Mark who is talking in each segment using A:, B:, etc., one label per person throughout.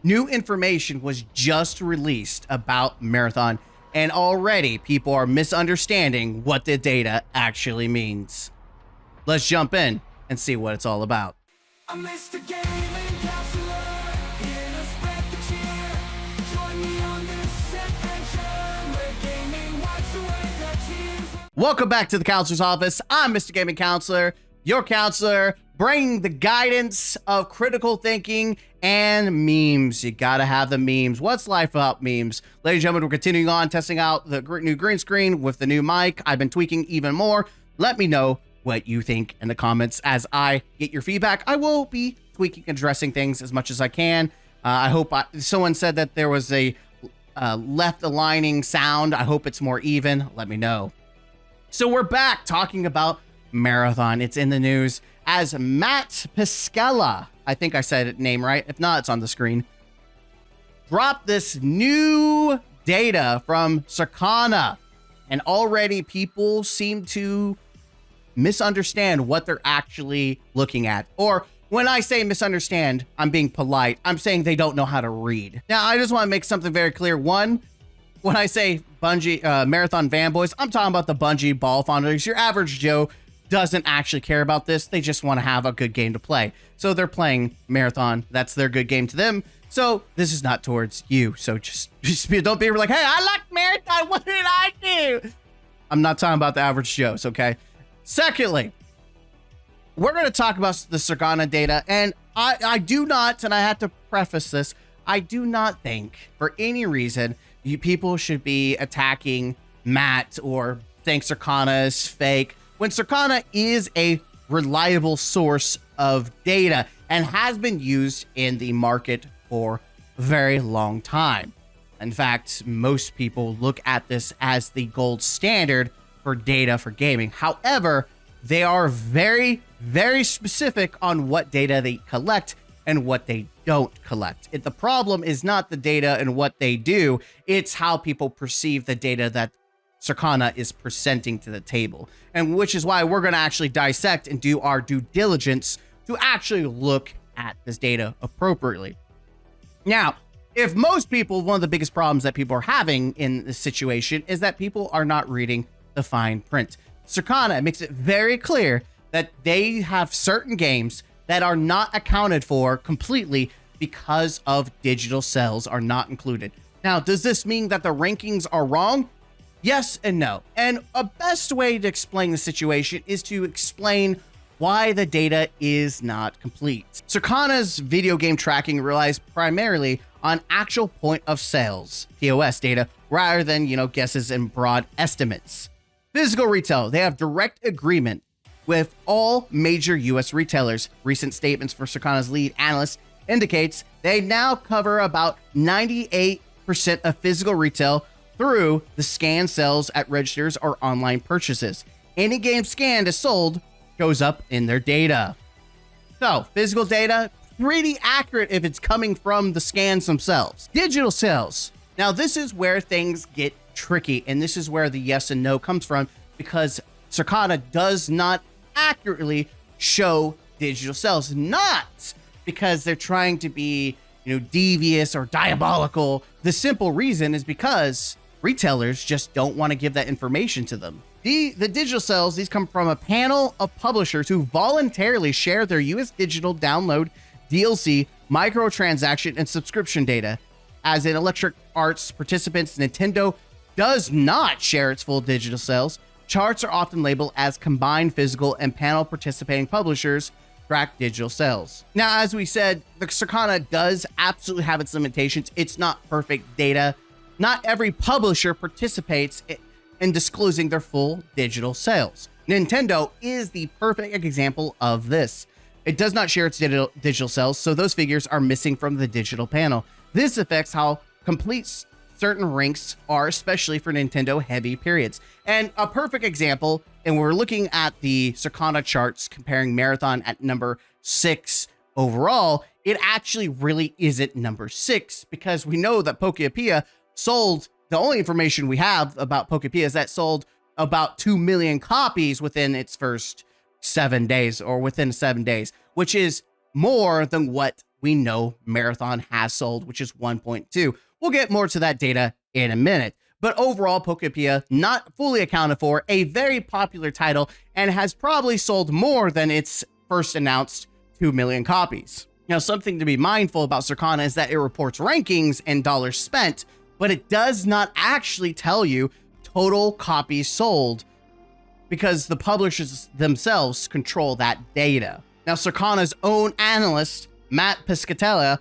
A: New information was just released about Marathon, and already people are misunderstanding what the data actually means. Let's jump in and see what it's all about.
B: I'm Mr. Gaming Counselor, here to spread the cheer. Join me on this adventure, where gaming wipes away the tears.
A: Welcome back to the Counselor's Office. I'm Mr. Gaming Counselor, your counselor, bringing the guidance of critical thinking and memes. You gotta have the memes. What's life without memes? Ladies and gentlemen, we're continuing on testing out the new green screen with the new mic. I've been tweaking even more. Let me know what you think in the comments as I get your feedback. I will be tweaking and addressing things as much as I can. I hope someone said that there was a left aligning sound. I hope it's more even. Let me know. So we're back talking about Marathon. It's in the news as Matt Piscella, I think I said his name right. If not, it's on the screen, dropped this new data from Circana, and already people seem to misunderstand what they're actually looking at. Or when I say misunderstand, I'm being polite. I'm saying they don't know how to read. Now, I just want to make something very clear. One, when I say Bungie Marathon fanboys, I'm talking about the Bungie ball founders. Your average Joe doesn't actually care about this. They just want to have a good game to play. So they're playing Marathon. That's their good game to them. So this is not towards you. So just don't be like, hey, I like Marathon. What did I do? I'm not talking about the average Joes, okay? Secondly, we're going to talk about the Circana data. And I do not, and I have to preface this, I do not think for any reason you people should be attacking Matt or think Circana is fake, when Circana is a reliable source of data and has been used in the market for a very long time. In fact, most people look at this as the gold standard for data for gaming. However, they are very, very specific on what data they collect and what they don't collect. The problem is not the data and what they do, it's how people perceive the data that Circana is presenting to the table. And which is why we're going to actually dissect and do our due diligence to actually look at this data appropriately. Now, if most people, one of the biggest problems that people are having in this situation is that people are not reading the fine print. Circana makes it very clear that they have certain games that are not accounted for completely because of digital sales are not included. Now, does this mean that the rankings are wrong? Yes and no. And a best way to explain the situation is to explain why the data is not complete. Circana's video game tracking relies primarily on actual point of sales, POS data, rather than, guesses and broad estimates. Physical retail, they have direct agreement with all major US retailers. Recent statements for Circana's lead analyst indicates they now cover about 98% of physical retail through the scanned sales at registers or online purchases. Any game scanned as sold shows up in their data. So physical data, pretty accurate if it's coming from the scans themselves. Digital sales. Now this is where things get tricky, and this is where the yes and no comes from, because Circana does not accurately show digital sales, not because they're trying to be, devious or diabolical. The simple reason is because retailers just don't want to give that information to them. The digital sales, these come from a panel of publishers who voluntarily share their US digital download, DLC, microtransaction, and subscription data. As in Electric Arts participants, Nintendo does not share its full digital sales. Charts are often labeled as combined physical, and panel participating publishers track digital sales. Now, as we said, the Circana does absolutely have its limitations. It's not perfect data. Not every publisher participates in disclosing their full digital sales. Nintendo is the perfect example of this. It does not share its digital sales, so those figures are missing from the digital panel. This affects how complete certain ranks are, especially for Nintendo heavy periods. And a perfect example, and we're looking at the Circana charts comparing Marathon at number 6 overall, it actually really isn't number 6, because we know that Pokepia sold, the only information we have about Pokepia is that sold about 2 million copies within its first 7 days, or within 7 days, which is more than what we know Marathon has sold, which is 1.2. We'll get more to that data in a minute. But overall, Pokepia not fully accounted for, a very popular title, and has probably sold more than its first announced 2 million copies. Now, something to be mindful about Circana is that it reports rankings and dollars spent, but it does not actually tell you total copies sold because the publishers themselves control that data. Now, Circana's own analyst, Matt Piscatella,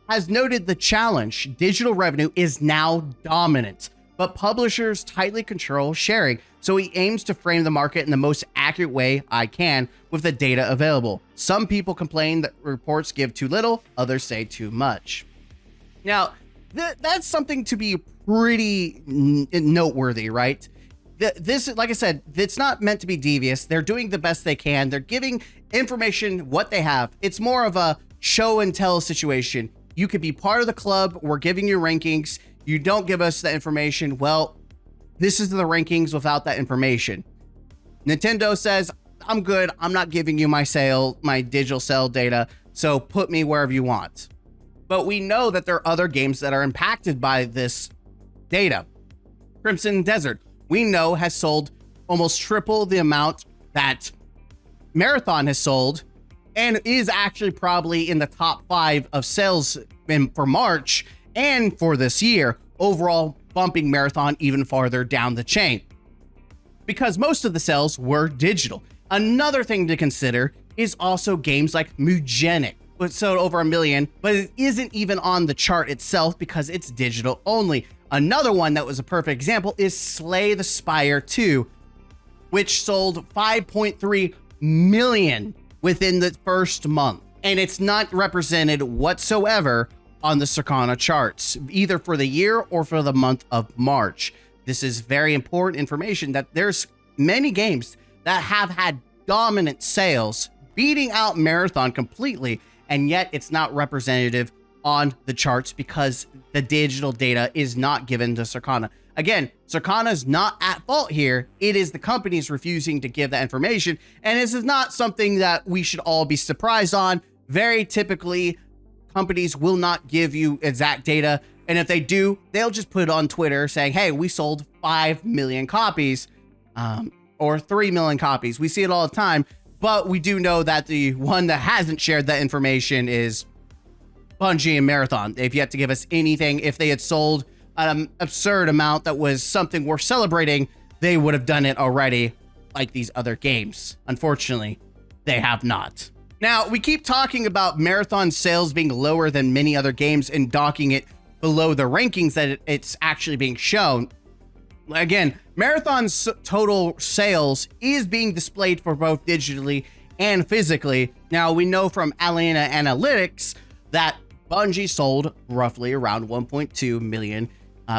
A: has noted the challenge. Digital revenue is now dominant, but publishers tightly control sharing, so he aims to frame the market in the most accurate way I can with the data available. Some people complain that reports give too little, others say too much. Now, that's something to be pretty noteworthy, right? This, like I said, it's not meant to be devious. They're doing the best they can. They're giving information what they have. It's more of a show and tell situation. You could be part of the club. We're giving you rankings. You don't give us the information. Well, this is the rankings without that information. Nintendo says, I'm good. I'm not giving you my digital sale data. So put me wherever you want. But we know that there are other games that are impacted by this data. Crimson Desert, we know, has sold almost triple the amount that Marathon has sold, and is actually probably in the top 5 of sales for March and for this year, overall bumping Marathon even farther down the chain, because most of the sales were digital. Another thing to consider is also games like Mugenic, which sold over 1 million, but it isn't even on the chart itself because it's digital only. Another one that was a perfect example is Slay the Spire 2, which sold 5.3 million within the first month, and it's not represented whatsoever on the Circana charts, either for the year or for the month of March. This is very important information, that there's many games that have had dominant sales, beating out Marathon completely, and yet it's not representative on the charts because the digital data is not given to Circana. Again, Circana's not at fault here. It is the companies refusing to give that information, and this is not something that we should all be surprised on. Very typically, companies will not give you exact data, and if they do, they'll just put it on Twitter saying, hey, we sold 5 million copies, or 3 million copies. We see it all the time, but we do know that the one that hasn't shared that information is Bungie and Marathon. They've yet to give us anything. If they had sold an absurd amount that was something worth celebrating, they would have done it already, like these other games. Unfortunately, they have not. Now, we keep talking about Marathon sales being lower than many other games and docking it below the rankings that it's actually being shown. Again, Marathon's total sales is being displayed for both digitally and physically. Now, we know from Alena Analytics that Bungie sold roughly around 1.2 million,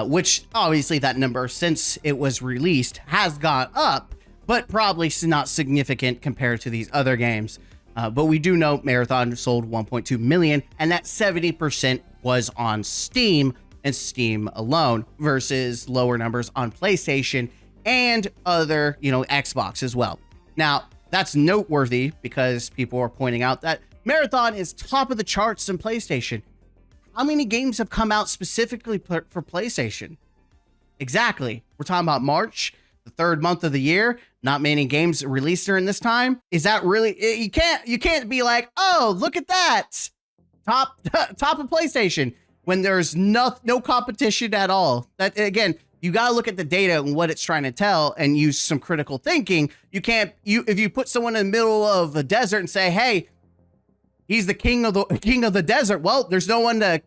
A: which obviously that number, since it was released, has gone up, but probably not significant compared to these other games. But we do know Marathon sold 1.2 million, and that 70% was on Steam and Steam alone, versus lower numbers on PlayStation and other, Xbox as well. Now, that's noteworthy because people are pointing out that Marathon is top of the charts in PlayStation. How many games have come out specifically for PlayStation? Exactly. We're talking about March, the third month of the year. Not many games released during this time. Is that really? You can't be like, oh, look at that, top of PlayStation, when there's no competition at all. That, again, you got to look at the data and what it's trying to tell and use some critical thinking. If you put someone in the middle of a desert and say, hey, he's the king of the desert. Well, there's no one to,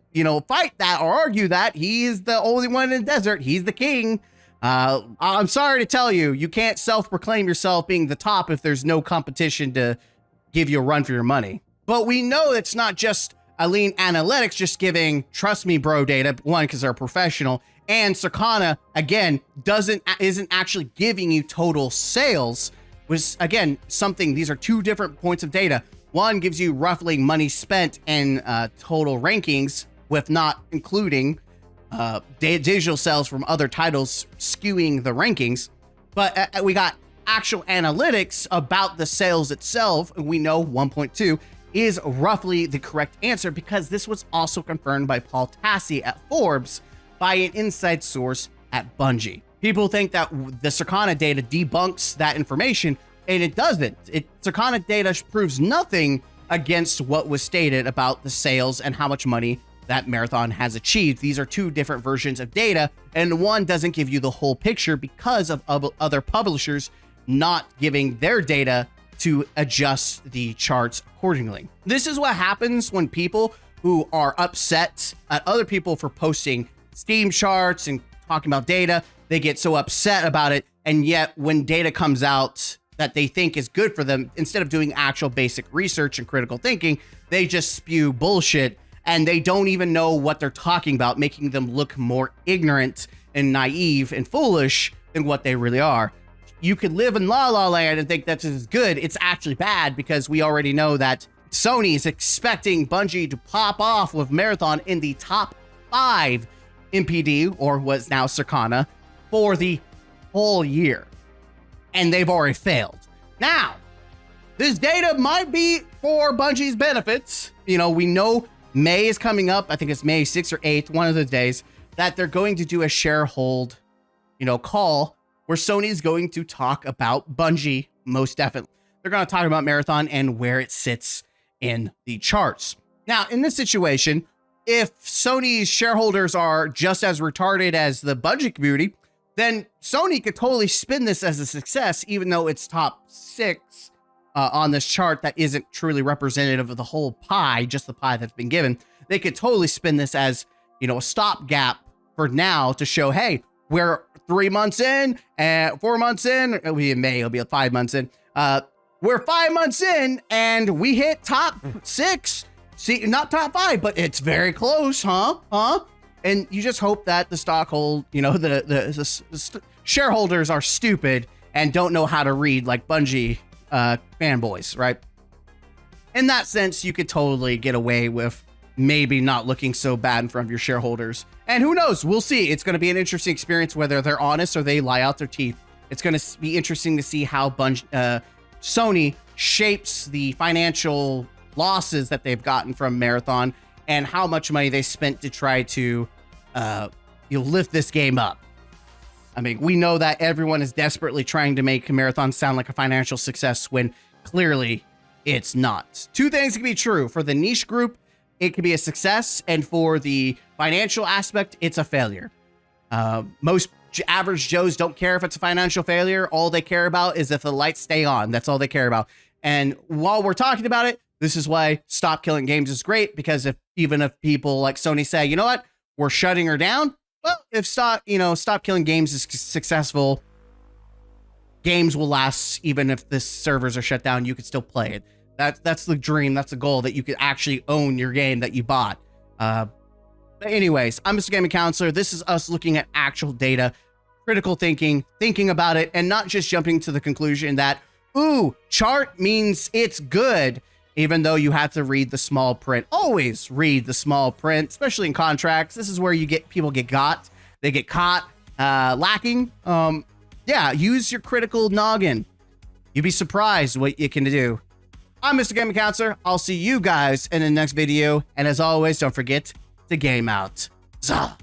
A: fight that or argue that. He's the only one in the desert. He's the king. I'm sorry to tell you, you can't self-proclaim yourself being the top if there's no competition to give you a run for your money. But we know it's not just Alene Analytics just giving trust me bro data, one, because they're professional, and Circana, again, isn't actually giving you total sales, which, again, these are two different points of data. One gives you roughly money spent and total rankings, with not including digital sales from other titles skewing the rankings. But we got actual analytics about the sales itself, and we know 1.2. is roughly the correct answer, because this was also confirmed by Paul Tassi at Forbes by an inside source at Bungie. People think that the Circana data debunks that information, and it doesn't. Circana data proves nothing against what was stated about the sales and how much money that Marathon has achieved. These are two different versions of data, and one doesn't give you the whole picture because of other publishers not giving their data to adjust the charts accordingly. This is what happens when people who are upset at other people for posting Steam charts and talking about data, they get so upset about it, and yet when data comes out that they think is good for them, instead of doing actual basic research and critical thinking, they just spew bullshit, and they don't even know what they're talking about, making them look more ignorant and naive and foolish than what they really are. You could live in La La Land and think that this is good. It's actually bad, because we already know that Sony is expecting Bungie to pop off with Marathon in the top 5 MPD, or what's now Circana, for the whole year. And they've already failed. Now, this data might be for Bungie's benefits. You know, we know May is coming up. I think it's May 6th or 8th, one of those days, that they're going to do a sharehold, call where Sony's going to talk about Bungie, most definitely. They're going to talk about Marathon and where it sits in the charts. Now, in this situation, if Sony's shareholders are just as retarded as the Bungie community, then Sony could totally spin this as a success, even though it's top 6 on this chart that isn't truly representative of the whole pie, just the pie that's been given. They could totally spin this as, a stopgap for now to show, hey, we're 3 months in and 4 months in. It'll be in May. It'll be 5 months in. We're 5 months in and we hit top 6. See, not top 5, but it's very close, huh? And you just hope that the stockhold, the shareholders are stupid and don't know how to read like Bungie fanboys, right? In that sense, you could totally get away with maybe not looking so bad in front of your shareholders. And who knows? We'll see. It's going to be an interesting experience, whether they're honest or they lie out their teeth. It's going to be interesting to see how Sony shapes the financial losses that they've gotten from Marathon and how much money they spent to try to lift this game up. I mean, we know that everyone is desperately trying to make Marathon sound like a financial success when clearly it's not. Two things can be true. For the niche group, it could be a success, and for the financial aspect, it's a failure. Most average Joes don't care if it's a financial failure. All they care about is if the lights stay on. That's all they care about. And while we're talking about it, this is why Stop Killing Games is great, because even if people like Sony say, you know what, we're shutting her down. Well, if Stop Killing Games is successful, games will last. Even if the servers are shut down, you could still play it. That's the dream. That's the goal, that you could actually own your game that you bought. But anyways, I'm Mr. Gaming Counselor. This is us looking at actual data, critical thinking about it, and not just jumping to the conclusion that, ooh, chart means it's good, even though you have to read the small print. Always read the small print, especially in contracts. This is where people get caught. They get caught lacking. Yeah, use your critical noggin. You'd be surprised what you can do. I'm Mr. Gaming Counselor. I'll see you guys in the next video. And as always, don't forget to game out. Zah!